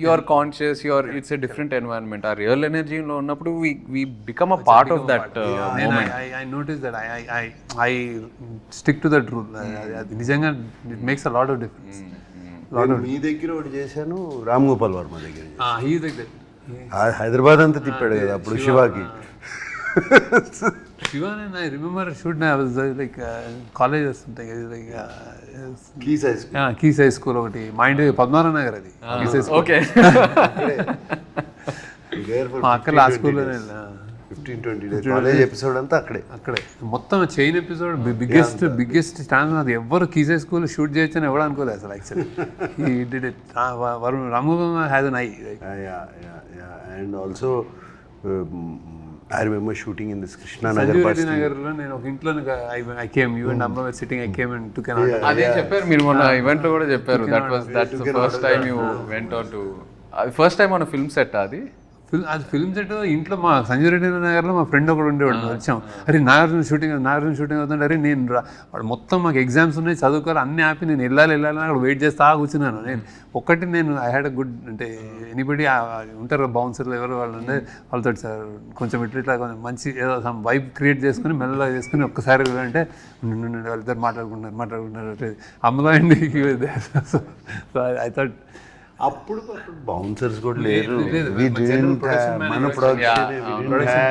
you are conscious, it's a different environment. Our real energy లో ఉన్నప్పుడు we become a part of that moment. I noticed that I stick to that rule. అది నిజంగా it makes a lot of difference. మీ దగ్గర ఒకటి చేశాను, రామ్ గోపాల్ వర్మ దగ్గర He is like that. Hyderabad అంతా తిప్పాడు కదా అప్పుడు శివాకి. Shiva and I remember shooting, I was like college or something, like కీ సైజ్ కీస్ హై స్కూల్ ఒకటి మా ఇంటి పద్మనాభ నగర్ అది కీస్ హై స్కూల్. Okay. మా అక్కడ ఆ స్కూల్లోనే 15-20 days కాలేజ్ ఎపిసోడ్ అంతా అక్కడే మొత్తం చైన్ ఎపిసోడ్ బిగ్గెస్ట్ ఛాన్స్. అది ఎవరు కీస్ హై స్కూల్ షూట్ చేయొచ్చు అని ఎవరు అనుకోలేదు అసలు. Actually he did it. Ramagopal has an eye. And also I remember shooting in this Krishna Nagar bus. నగర్లో నేను ఒక ఇంట్లో I came, you and Amma were sitting, I came and took an auto. అదే చెప్పారు మీరు మొన్న ఈవెంట్ లో కూడా చెప్పారు. That's the first time you went on to first time on a film set. అది ఫిల్మ్ సెట్ ఇంట్లో మా సంజయ్ రెడ్డి నగర్లో మా ఫ్రెండ్ ఒకడు ఉండేవాడు. వచ్చాం, అరే నాగార్జున షూటింగ్ అవుతుంటే, అరే నేను వాడు మొత్తం మాకు ఎగ్జామ్స్ ఉన్నాయి చదువుకోవాలి అన్నీ ఆపి నేను వెళ్ళాలి అక్కడ వెయిట్ చేస్తా కూర్చున్నాను. నేను ఐ హ్యాడ్ అ గుడ్, అంటే ఎనీబడి ఉంటారు బౌన్సర్లు ఎవరు వాళ్ళు ఉండే వాళ్ళతో సార్ కొంచెం ఇట్లా కొంచెం మంచి ఏదో సమ్ వైబ్ క్రియేట్ చేసుకుని మెల్లగా చేసుకుని ఒక్కసారి అంటే వాళ్ళిద్దరు మాట్లాడుకుంటున్నారు అమ్మలో అండి. సో ఐ థాట్ అప్పుడు బౌన్సర్స్ కూడా లేరు. మన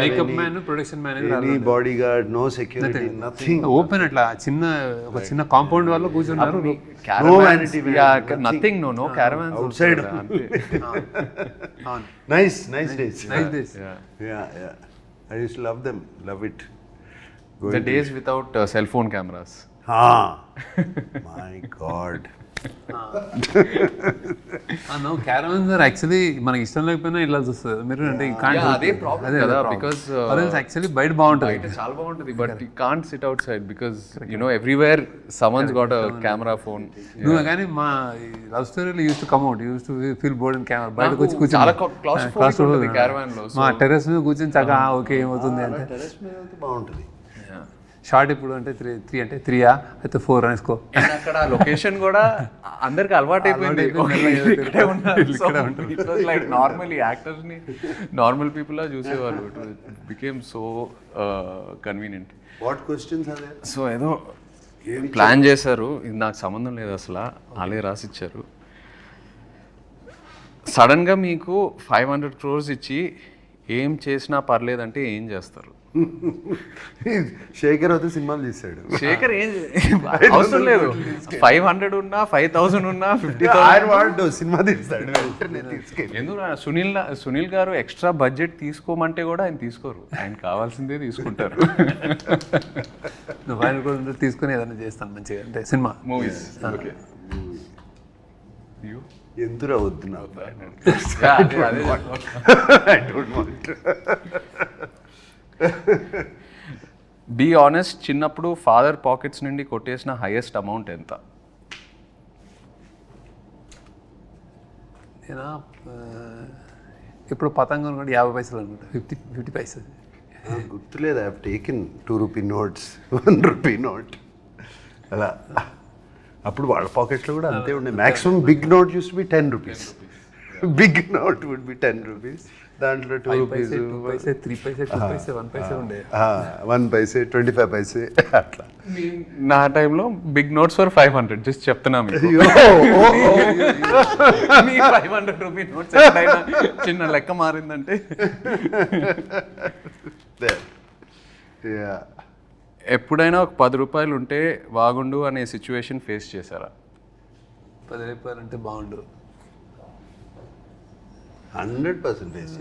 makeup man, production manager, bodyguard, no security, nothing. Open అట్లా ఒక చిన్న కాంపౌండ్ వాళ్ళు కూర్చున్నారు. Nothing, no caravans outside. Nice days. Yeah. I used to love it. The days without cell phone cameras. My God. Caravans are actually మనకి ఇష్టం లేకపోయినా ఇలా చూస్తుంది మీరు, అంటే అదే ప్రాబ్లం కదా, బికాజ్ యాక్చువల్లీ బయట బాగుంటుంది, చాలా బాగుంటుంది, but you can't SIT out side because everywhere someone's got a camera phone. నువ్వు కానీ మా లవ్ స్టోరీలో use to come out, use to feel bored in camera. బయటకు వచ్చి కూర్చొని చాలా క్లాస్ క్యారవాన్ లో మా టెర్రస్ మీద కూర్చొని చక్కగా ఓకే ఏమవుతుంది అంటే టెర్రస్ మీద బాగుంటుంది. షార్ట్ ఇప్పుడు అంటే 3 అంటే 3 అయితే 4 అనేసుకో. అక్కడ లొకేషన్ కూడా అందరికి అలవాటు అయిపోయింది. లైక్ నార్మల్ యాక్టర్స్ ని నార్మల్ పీపుల్ లా చూసేవాళ్ళు. It became so convenient. What questions are there? So ఏదో ప్లాన్ చేశారు, ఇది నాకు సంబంధం లేదు అసలు, అలాగే రాసిచ్చారు. సడన్గా మీకు 500 crores ఇచ్చి ఏం చేసినా పర్లేదంటే ఏం చేస్తారు? శేఖర్ అయితే సినిమాలు తీశాడు. శేఖర్ ఏం అవసరం లేదు, 500 ఉన్నా 5000 ఉన్నా 50,000 సినిమా తీస్తాడు. ఎందుకు సునీల్ గారు ఎక్స్ట్రా బడ్జెట్ తీసుకోమంటే కూడా ఆయన తీసుకోరు, ఆయన కావాల్సిందే తీసుకుంటారు. ఆయన కూడా తీసుకుని ఏదైనా చేస్తాను మంచిగా, అంటే సినిమా మూవీస్. ఎందురా వద్దు నాకు. బీ ఆనెస్ట్, చిన్నప్పుడు ఫాదర్ పాకెట్స్ నుండి కొట్టేసిన హైయెస్ట్ అమౌంట్ ఎంత? నేను ఇప్పుడు పతంగం అనుకుంటే 50 పైసలు అనుకుంటా, 50 పైసలు గుర్తులేదు. I have taken 2 rupee notes, 1 rupee note అలా. అప్పుడు వాళ్ళ పాకెట్లో కూడా అంతే ఉండే. Maximum big note use to be 10 rupees. Big note would be 10 rupees. దాంట్లో 2 రూపీస్, 2 పైసే, 3 పైసే, 2 పైసే, 1 పైసే ఉండే. 1 పైసే, 25 పైసే అట్లా. నా టైంలో బిగ్ నోట్స్ ఫర్ 500, జస్ట్ చెప్తున్నా మీకు. 500 రూపీ నోట్స్ ఎప్పుడైనా చిన్న లెక్క మారిందంటే. ఎప్పుడైనా ఒక 10 రూపాయలు ఉంటే బాగుండు అనే సిచ్యువేషన్ ఫేస్ చేశారా? 10 రూపాయలు అంటే బాగుండు 100% ఫేస్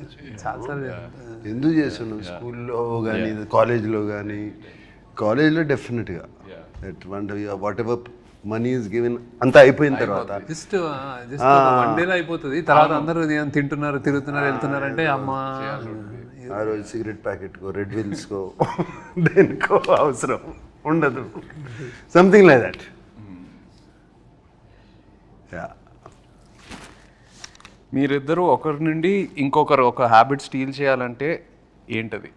చాలా. ఎందుకు చేస్తున్నావు? స్కూల్లో కానీ కాలేజ్లో కానీ, కాలేజ్లో డెఫినెట్గా what ever money is given అంతా అయిపోయిన తర్వాత జస్ట్ 1 డేలో అయిపోతుంది. తర్వాత అందరూ తింటున్నారు, తిరుగుతున్నారు, వెళ్తున్నారు అంటే అమ్మ ఆ రోజు సిగరెట్ ప్యాకెట్కో, రెడ్ విల్స్కో, దేనికో అవసరం ఉండదు. Something like that. మీరిద్దరూ ఒకరి నుండి ఇంకొకరు ఒక హ్యాబిట్ స్టీల్ చేయాలంటే ఏంటది?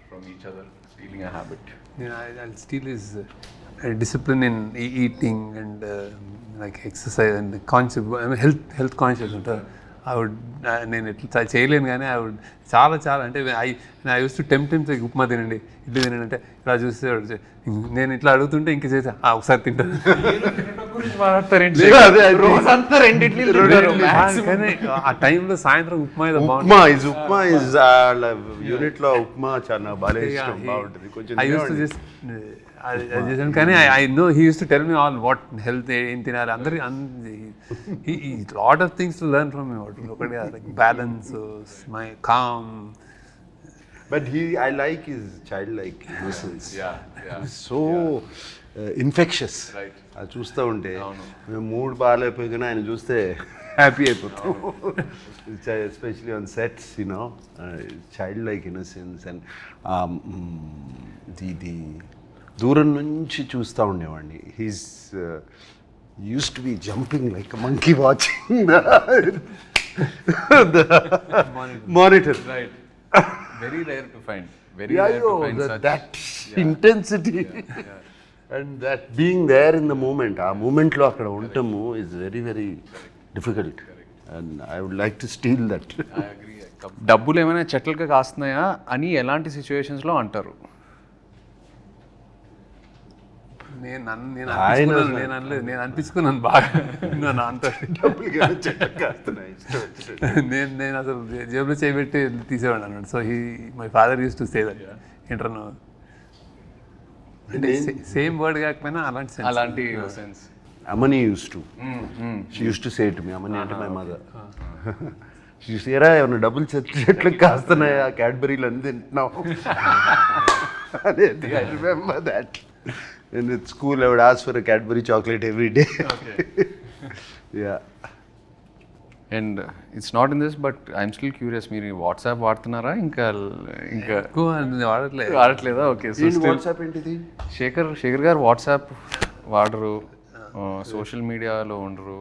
From each other stealing a habit. Steel is discipline in eating and like exercise and conscious, I mean health conscious ఉంటారు. I would నేను ఇట్లా చేయలేను కానీ I would చాలా అంటే I used to tempt him upma తినండి ఇడ్లీ తినండి అంటే ఇలా చూస్తే నేను ఇట్లా అడుగుతుంటే ఇంక చేసా ఒకసారి తింటాను. కానీ ఆ టైంలో సాయంత్రం ఉప్మా ఏదో బాగుంటుంది. ఉప్మా యూనిట్ లో ఉప్మా చాలా బాగా ఇష్టం, బాగుంటుంది కొంచెం. I used to just చేశాను కానీ I know he used to tell me all what health ఏం తినాలి అందరి lot of things to learn from him. ఒకటి like balance, my calm. But I like his childlike innocence. Yeah. So infectious. Right. అది చూస్తూ ఉంటే మేము mood బాగాలేకపోయినా ఆయన చూస్తే హ్యాపీ అయిపోతాం. Especially on sets you know child like innocence and the దూరం నుంచి చూస్తూ ఉండేవాడిని. He's used to be jumping like a monkey watching the monitor. Right. Very rare to find. Very rare to find such. That intensity and that being there in the moment, ఆ moment లో అక్కడ ఉండటము is very very difficult and I would like to steal that. I agree. డబ్బులు ఏమైనా చెట్లకి కాస్తున్నాయా అని ఎలాంటి సిచ్యువేషన్స్లో అంటారు? నేను అనలేదు, నేను అనిపించుకున్నాను బాగా అంత. నేను అసలు జేబులో చేయబెట్టి తీసేవాడు అన్నాడు. So my father use to say that ఇంటర్నో అంటే సేమ్ వర్డ్ కాకపోయినా అలాంటి sense. Amani used to. She used to say to me, Amani అంటే my mother. She used to say, "Era ఏమన్నా డబ్బులు చెట్లకు కాస్తున్నాయా, క్యాడ్బరీలు అన్ని తింటున్నావు." I remember that. And at school, I would ask for a Cadbury chocolate every day. Okay. Yeah. And it's not in this, but I'm still curious. మీరు WhatsApp వాడుతున్నారా? ఇంకా ఎక్కువ వాడట్లేదా? Okay. So WhatsApp ఏంటిది? శేఖర్ గారు వాట్సాప్ వాడరు, social మీడియాలో ఉండరు.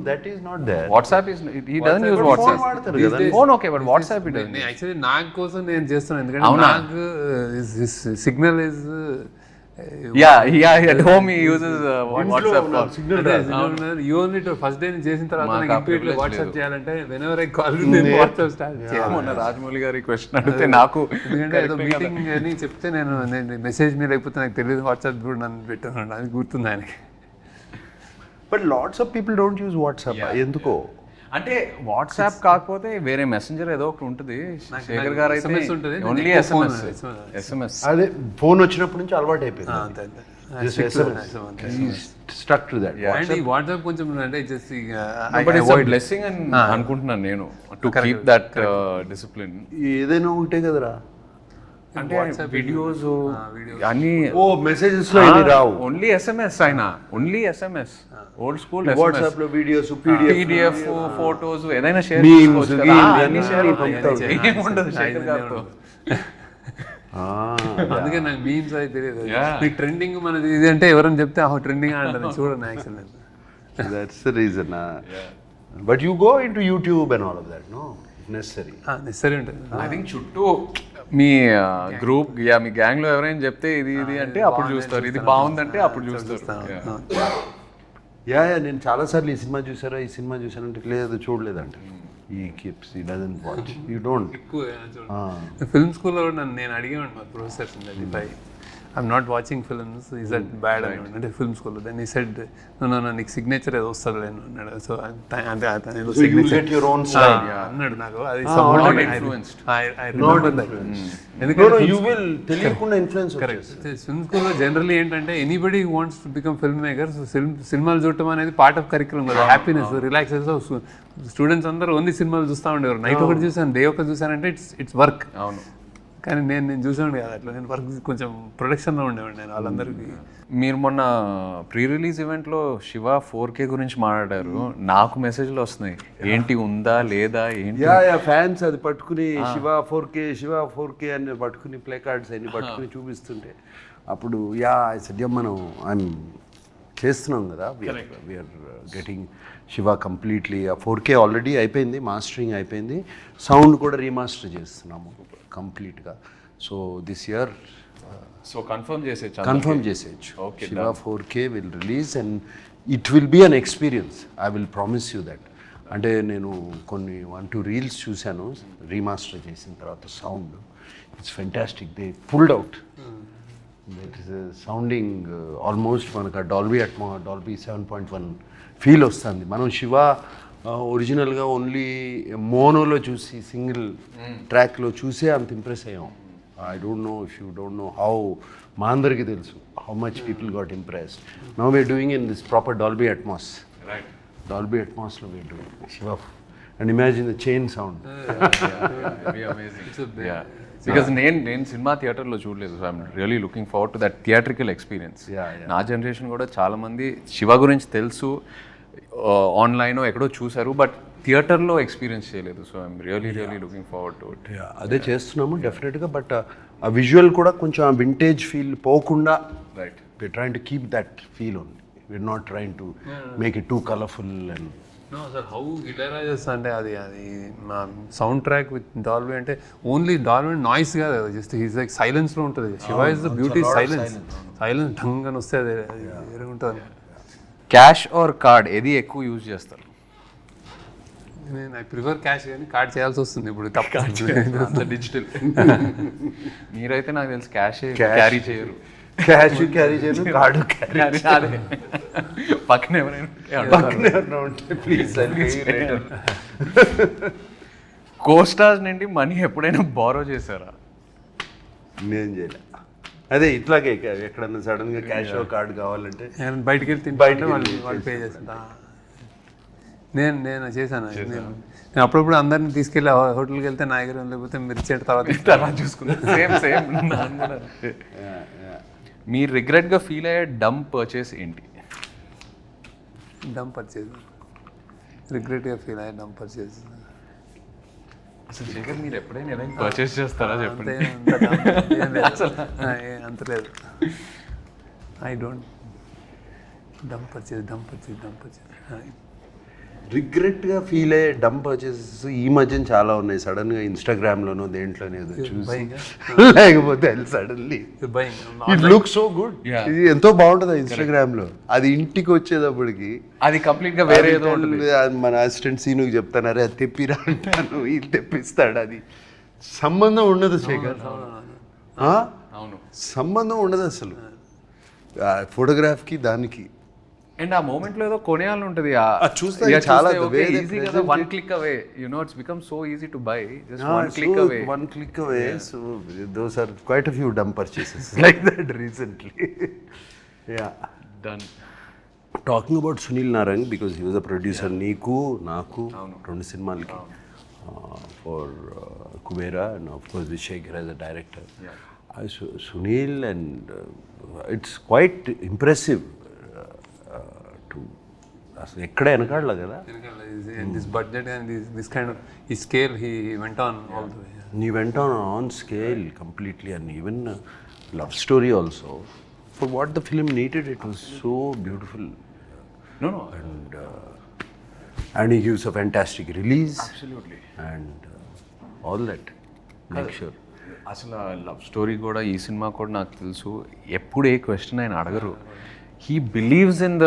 That is not there. WhatsApp is he doesn't use WhatsApp. Phone okay, but WhatsApp he doesn't. Actually నాకు కోసం నేను చేస్తున్నాను ఎందుకంటే నాకు signal is at home he uses WhatsApp call. You only to first day చేసిన తర్వాత నాకు ఇప్పటిలో WhatsApp చేయాలంటే whenever I call you నేను WhatsApp స్టార్ట్ చేయాలి. మొన్న రాజమౌళి గారి క్వశ్చన్ అడిగితే నాకు ఎందుకంటే ఏదో మీటింగ్ అని చెప్తే నేను మెసేజ్ మీద లేకపోతే నాకు తెలియదు వాట్సాప్ కూడా నన్ను పెట్టాను, అది గుర్తుంది ఆయనకి. But lots of people don't use WhatsApp. ఎందుకో అంటే వాట్సాప్ కాకపోతే వేరే మెసెంజర్ ఏదో ఒకటి ఉంటుంది. శేఖర్ గారు అయితే ఓన్లీ SMS. అదే ఫోన్ వచ్చినప్పటి నుంచి అలవాటు అయిపోయింది. Struck to that. అండ్ ఈ వాట్సాప్ కొంచెం అంటే జస్ట్ బ్లెస్సింగ్ అని అనుకుంటున్నాను నేను, టు కీప్ దట్ డిసిప్లిన్. ఏదైనా ఒకటే కదరా, అంటే వీడియోస్ అన్ని మెసేజెస్ లో ఇవి రావు, ఓన్లీ SMS అయినా only SMS. Old school WhatsApp లో వీడియోస్, PDF ఫోటోస్ ఏదైనా షేర్ Memes, అన్ని షేర్ ఏముండదు శేఖర్ గారితో. అందుకే నాకు మీమ్స్ అయితే తెలియదు. మీకు ట్రెండింగ్ మనది ఇది అంటే ఎవరైనా చెప్తే ట్రెండింగ్ అంటారు, చూడండి actual. That's the reason. But you go into YouTube and all of that, no? Necessary ఉంటుంది. ఐ థింక్ చుట్టూ మీ గ్రూప్ మీ గ్యాంగ్ లో ఎవరైనా చెప్తే ఇది అంటే అప్పుడు చూస్తారు, ఇది బాగుందంటే అప్పుడు చూస్తారు. నేను చాలాసార్లు ఈ సినిమా చూసానంటే లేదు చూడలేదంట. ఈ కీప్స్ ఈ doesn't watch, you don't. Film స్కూల్లో నేను అడిగేవాడు మా professors, I'm not watching films, is that bad అని అంటే ఫిల్మ్ స్కూల్లో. దెన్ ఈ సెడ్ నో నీకు సిగ్నేచర్ ఏదో వస్తుంది లేను అన్నాడు. సో అన్నాడు నాకు, అది ఫిల్మ్ స్కూల్లో జనరల్లీ ఏంటంటే anybody wants to become film maker. So సినిమాలు చూడటం అనేది పార్ట్ ఆఫ్ కరిక్యులం కదా, హ్యాపీనెస్, రిలాక్సేషన్. స్టూడెంట్స్ అందరూ ఓన్లీ సినిమాలు చూస్తూ ఉండేవారు. నైట్ ఒకటి చూసాను, డే ఒకటి చూసానంటే ఇట్స్ వర్క్. అవును, కానీ నేను చూసాను కదా అట్లా, నేను వర్క్ కొంచెం ప్రొడక్షన్లో ఉండేవాడిని నేను వాళ్ళందరికీ. మీరు మొన్న ప్రీ రిలీజ్ ఈవెంట్లో శివ 4K గురించి మాట్లాడారు, నాకు మెసేజ్లు వస్తున్నాయి, ఏంటి ఉందా లేదా ఏంటి. ఫ్యాన్స్ అది పట్టుకుని శివ 4K అని పట్టుకుని ప్లే కార్డ్స్ అన్ని పట్టుకుని చూపిస్తుంటే అప్పుడు సద్యం మనం చేస్తున్నాం కదా, వీఆర్ గెటింగ్ శివ కంప్లీట్లీ. ఆ 4K ఆల్రెడీ అయిపోయింది, మాస్టరింగ్ అయిపోయింది, సౌండ్ కూడా రీమాస్టర్ చేస్తున్నాము కంప్లీట్గా. So this year so confirm చేసేచ్చు కన్ఫర్మ్ చేసేయచ్చు. Okay, Shiva 4K will release and it will be an experience. I will promise you that. అంటే నేను కొన్ని 1-2 రీల్స్ చూశాను రీమాస్టర్ చేసిన తర్వాత. Sound it's fantastic. They pulled out. That is sounding almost మనకు Dolby Dolby 7.1 feel వస్తుంది. మనం శివ ఒరిజినల్గా ఓన్లీ మోనోలో చూసి సింగిల్ ట్రాక్లో చూసే అంత ఇంప్రెస్ అయ్యాం. I don't know if you don't know how, మా అందరికీ తెలుసు how much people got impressed. Now we're doing in this proper Dolby Atmos. Right. Dolby Atmosలో we're doing Shiva. And imagine the chain sound. Because నేను cinema థియేటర్లో చూడలేదు. So I'm really looking forward to that theatrical experience. నా generation కూడా చాలా మంది శివ గురించి తెలుసు, ఆన్లైన్ ఎక్కడో చూసారు, బట్ థియేటర్లో ఎక్స్పీరియన్స్ చేయలేదు. So I'm really looking forward to it. అదే చేస్తున్నాము డెఫినెట్గా. బట్ ఆ విజువల్ కూడా కొంచెం ఆ వింటేజ్ ఫీల్ పోకుండా right. We're trying to keep that feel only. We're not trying to make it too colourful. And no sir, how Ilaiyaraaja అంటే అది మా సౌండ్ ట్రాక్ విత్ డాల్బీ అంటే ఓన్లీ డాల్బీ నాయిస్ కాదు కదా, జస్ట్ హీస్ లైక్ సైలెన్స్లో ఉంటుంది. Shiva is the beauty silence. Silence ఢంగ్ అని వస్తే అది వేరే ఉంటుంది. క్యాష్ ఆర్ కార్డ్ ఏది ఎక్కువ యూజ్ చేస్తారు? నేను ఐ ప్రిఫర్ క్యాష్, కానీ కార్డ్ చేయాల్సి వస్తుంది ఇప్పుడు తప్ప. డిజిటల్. మీరైతే నాకు తెలిసి క్యాష్ క్యారీ చేయరు. క్యాష్ క్యారీ చేయను, కార్డు క్యారీ. పక్కన ఎవరైనా ఉంటే ప్లీజ్ కోస్టార్స్ నుండి మనీ ఎప్పుడైనా బారో చేశారా? నేను చేయలే. అదే ఇట్లాగే ఎక్కడన్నా సడన్ గా క్యాష్ కార్డు కావాలంటే బయటికి వెళ్ళి తింటే వాళ్ళు పే చేస్తా. నేను చేశాను. నేను అప్పుడప్పుడు అందరిని తీసుకెళ్ళి హోటల్కి వెళ్తే నా దగ్గర లేకపోతే మీరు ఇచ్చేట తర్వాత చూసుకున్నాను. సేమ్ మీరు రిగ్రెట్గా ఫీల్ అయ్యే డమ్ పర్చేస్ ఏంటి? డమ్ పర్చేజ్ రిగ్రెట్గా ఫీల్ అయ్యే డమ్ పర్చేజ్ అసలు శేఖర్ మీరు ఎప్పుడైనా ఏదైనా పర్చేస్ చేస్తారా చెప్పండి. అంత లేదు. I don't dumb purchase. రిగ్రెట్గా ఫీల్ అయ్యే డమ్ పర్చేసెస్ ఈ మధ్యన చాలా ఉన్నాయి. సడన్గా ఇన్స్టాగ్రామ్లోనో దేంట్లోనే ఏదో చూసి లేకపోతే suddenly it look so good. ఇది ఎంతో బాగుంటుంది ఇన్స్టాగ్రామ్లో. అది ఇంటికి వచ్చేటప్పటికి అది కంప్లీట్గా వేరే ఏదో ఉంటుంది. మన అసిస్టెంట్ సీనుకి చెప్తాను, అరే అది తెప్పిరా అంటాను, ఇది తెప్పిస్తాడు. అది సంబంధం ఉండదు శేఖర్. అవును, సంబంధం ఉండదు అసలు ఫోటోగ్రాఫ్కి దానికి. అండ్ ఆ మూమెంట్ లో ఏదో కొనేయాలని ఉంటుంది. చూస్తే చాలా ఈజీ కదా, one click away. You know it's become so easy to buy, just one click away. So those are quite a few dumb purchases like that recently. Yeah, done. Talking about Sunil Narang, because he was a producer, నీకు నాకు 2 సినిమాలకి for Kubera, and of course Vishek as a director. Sunil, and it's quite impressive. అసలు ఎక్కడ వెనకాడలే కదా. This budget and this kind of ఈ scale he went on all the way. He went on scale completely, and even love story also. For what the film needed, it was so beautiful. No. And he gives a fantastic release. Absolutely. And all that. Make sure. అసలు love story కూడా ఈ cinema కూడా నాకు తెలుసు ఎప్పుడు ఏ question ఆయన అడగరు. He believes in the